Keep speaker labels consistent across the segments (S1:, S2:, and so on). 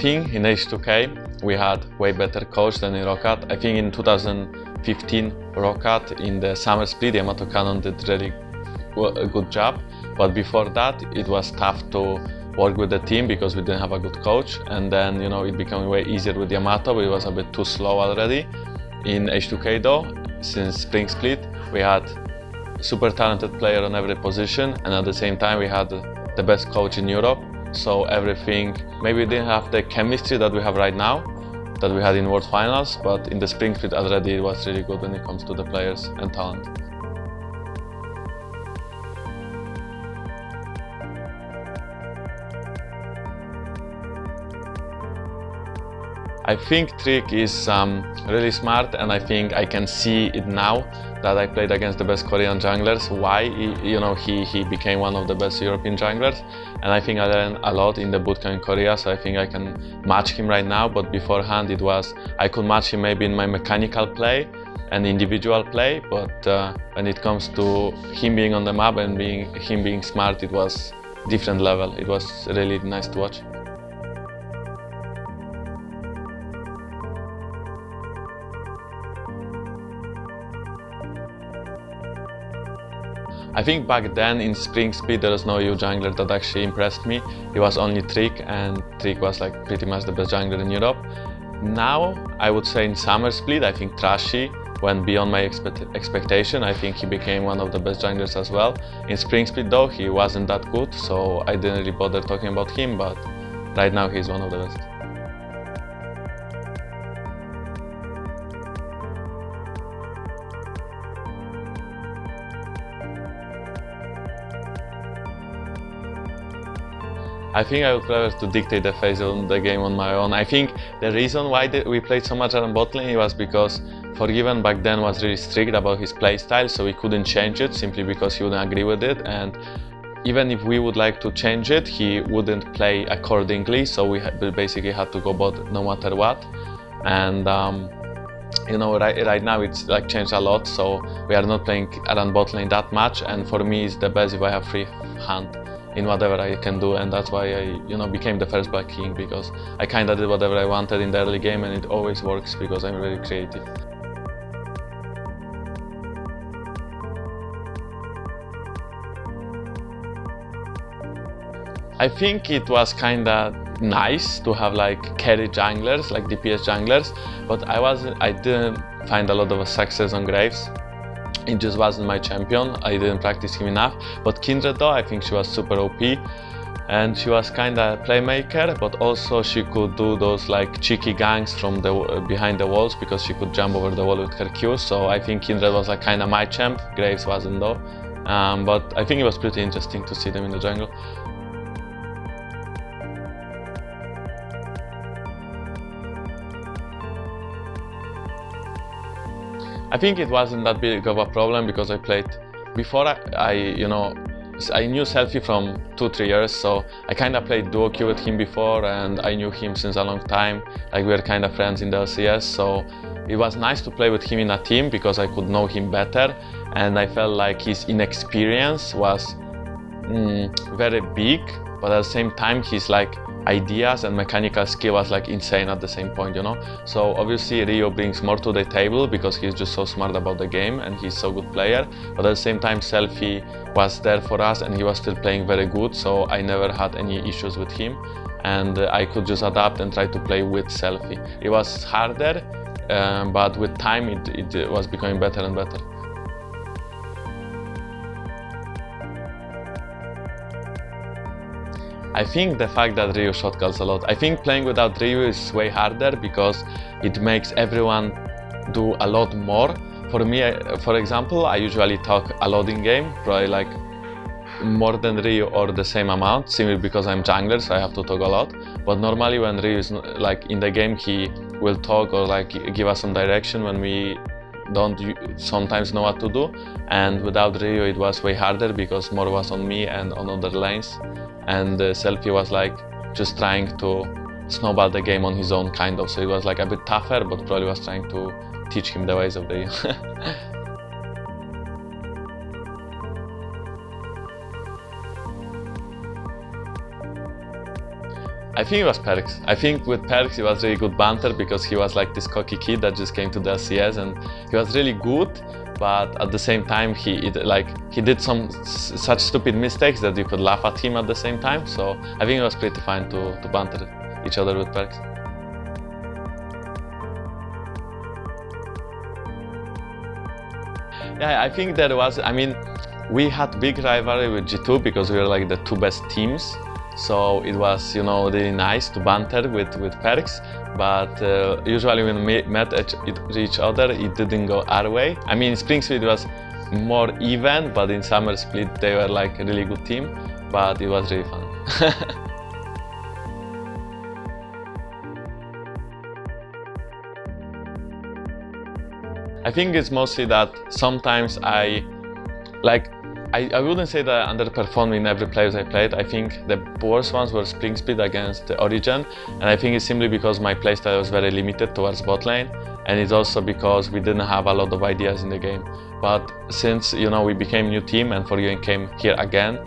S1: think in H2K we had way better coach than in Roccat. I think in 2015 Roccat in the summer split Yamato Cannon did really a good job, but before that it was tough to work with the team because we didn't have a good coach, and then it became way easier with Yamato, but it was a bit too slow already. In H2K though, since spring split, we had super talented player on every position, and at the same time we had the best coach in Europe, so everything, maybe we didn't have the chemistry that we have right now, that we had in World Finals, but in the spring split already it was really good when it comes to the players and talent. I think Trick is really smart, and I think I can see it now that I played against the best Korean junglers, why he became one of the best European junglers, and I think I learned a lot in the bootcamp in Korea, so I think I can match him right now, but beforehand I could match him maybe in my mechanical play and individual play, but when it comes to him being on the map and him being smart, it was different level. It was really nice to watch. I think back then in spring split there was no EU jungler that actually impressed me. It was only Trick, and Trick was like pretty much the best jungler in Europe. Now I would say in summer split I think Trashy went beyond my expectation. I think he became one of the best junglers as well. In spring split though he wasn't that good, so I didn't really bother talking about him, but right now he's one of the best. I think I would prefer to dictate the phase of the game on my own. I think the reason why we played so much around bot lane was because Forgiven back then was really strict about his playstyle, so we couldn't change it simply because he wouldn't agree with it, and even if we would like to change it, he wouldn't play accordingly, so we basically had to go bot no matter what. And right now it's like changed a lot, so we are not playing around bot lane that much, and for me it's the best if I have free hand in whatever I can do, and that's why I became the first Black King, because I kinda did whatever I wanted in the early game, and it always works because I'm very creative. I think it was kinda nice to have like carry junglers, like DPS junglers, but I didn't find a lot of success on Graves. It just wasn't my champion, I didn't practice him enough. But Kindred though, I think she was super OP, and she was kinda a playmaker, but also she could do those like cheeky ganks from behind the walls, because she could jump over the wall with her Qs, so I think Kindred was like kinda my champ, Graves wasn't though. But I think it was pretty interesting to see them in the jungle. I think it wasn't that big of a problem because I played before. I knew Selfie from 2-3 years, so I kind of played duo queue with him before, and I knew him since a long time. Like we were kind of friends in the LCS, so it was nice to play with him in a team because I could know him better, and I felt like his inexperience was very big, but at the same time his like ideas and mechanical skill was like insane at the same point, So obviously Rio brings more to the table because he's just so smart about the game and he's so good player, but at the same time Selfie was there for us and he was still playing very good, so I never had any issues with him, and I could just adapt and try to play with Selfie. It was harder, but with time it was becoming better and better. I think the fact that Ryu shotcalls a lot. I think playing without Ryu is way harder because it makes everyone do a lot more. For me, for example, I usually talk a lot in game, probably like more than Ryu or the same amount, simply because I'm jungler, so I have to talk a lot. But normally when Ryu is like in the game, he will talk or like give us some direction when we don't sometimes know what to do. And without Ryu it was way harder because more was on me and on other lanes. And Selfie was like just trying to snowball the game on his own kind of, so it was like a bit tougher, but probably was trying to teach him the ways of the I think it was Perks. I think with Perks it was really good banter because he was like this cocky kid that just came to the LCS and he was really good, but at the same time he did some such stupid mistakes that you could laugh at him at the same time. So I think it was pretty fun to banter each other with Perks. Yeah, I think there was, I mean, we had big rivalry with G2 because we were like the two best teams. So it was, you know, really nice to banter with Perks, but usually when we met each other, it didn't go our way. I mean, in Spring Split it was more even, but in Summer Split they were like a really good team, but it was really fun. I think it's mostly that sometimes I wouldn't say that I underperformed in every players I played. I think the worst ones were Spring Split against Origin, and I think it's simply because my playstyle was very limited towards bot lane, and it's also because we didn't have a lot of ideas in the game. But since, you know, we became new team and Forgiven came here again,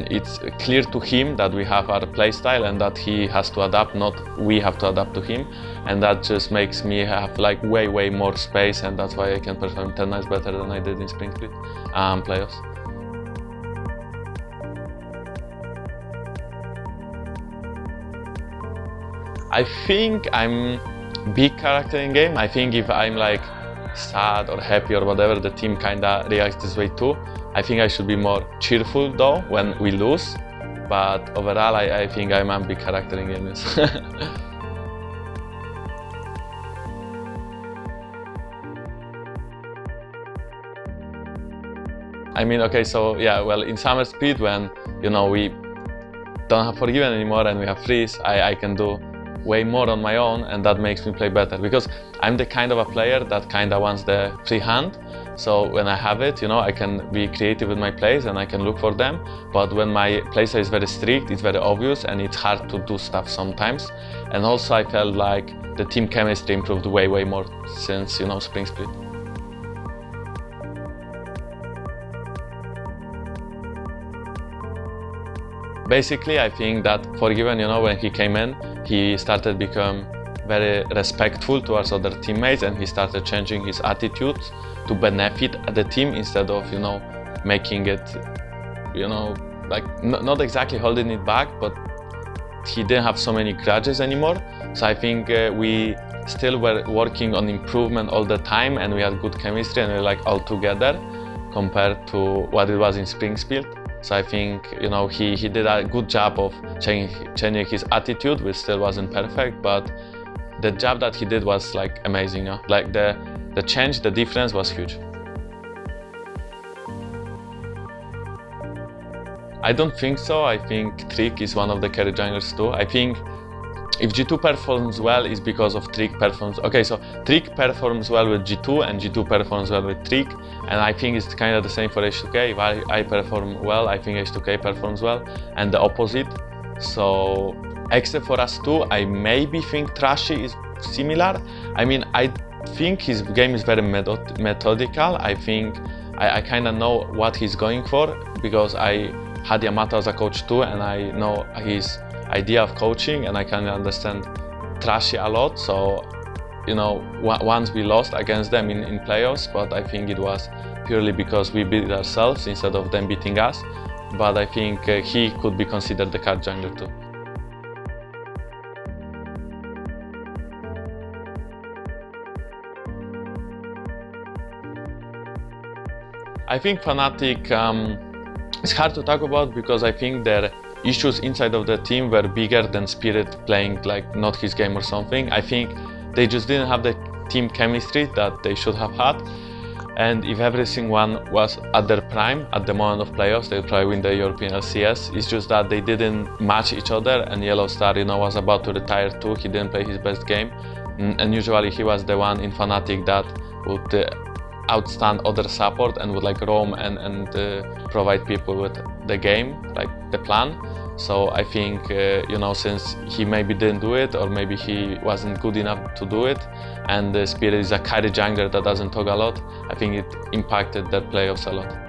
S1: it's clear to him that we have our playstyle and that he has to adapt, not we have to adapt to him, and that just makes me have like way more space, and that's why I can perform 10 nights better than I did in Spring Split playoffs. I think I'm big character in game. I think if I'm like sad or happy or whatever, the team kinda reacts this way too. I think I should be more cheerful though when we lose, but overall I think I'm a big character in game, yes. I mean, okay, so yeah, well, in Summer Split when, you know, we don't have Forgiven anymore and we have Freeze, I can do way more on my own, and that makes me play better because I'm the kind of a player that kind of wants the free hand. So when I have it, you know, I can be creative with my plays and I can look for them. But when my playstyle is very strict, it's very obvious and it's hard to do stuff sometimes. And also I felt like the team chemistry improved way more since, you know, Spring Split. Basically, I think that Forgiven, you know, when he came in, he started become very respectful towards other teammates, and he started changing his attitude to benefit the team instead of, you know, making it, you know, like not exactly holding it back, but he didn't have so many grudges anymore. So I think we still were working on improvement all the time, and we had good chemistry and we were like all together compared to what it was in Spring Split. So I think, you know, he did a good job of changing his attitude, which still wasn't perfect, but the job that he did was like amazing. You know? Like the change, the difference was huge. I don't think so. I think Trick is one of the carry junglers too. I think if G2 performs well, it's because of Trick performs. Okay, so Trick performs well with G2 and G2 performs well with Trick, and I think it's kind of the same for H2K. If I perform well, I think H2K performs well, and the opposite. So except for us two, I maybe think Trashy is similar. I mean, I think his game is very methodical. I think I kind of know what he's going for because I had Yamato as a coach too, and I know his idea of coaching, and I kind of understand Trashy a lot. So, you know, once we lost against them in playoffs, but I think it was purely because we beat ourselves instead of them beating us. But I think he could be considered the card jungler too. I think Fnatic, it's hard to talk about because I think their issues inside of the team were bigger than Spirit playing like not his game or something. I think they just didn't have the team chemistry that they should have had. And if every single one was at their prime, at the moment of playoffs, they'd probably win the European LCS. It's just that they didn't match each other, and Yellow Star, you know, was about to retire too. He didn't play his best game. And usually he was the one in Fnatic that would outstand other support and would like roam and provide people with the game, like the plan. So I think, you know, since he maybe didn't do it, or maybe he wasn't good enough to do it, and Spirit is a carry jungler that doesn't talk a lot, I think it impacted their playoffs a lot.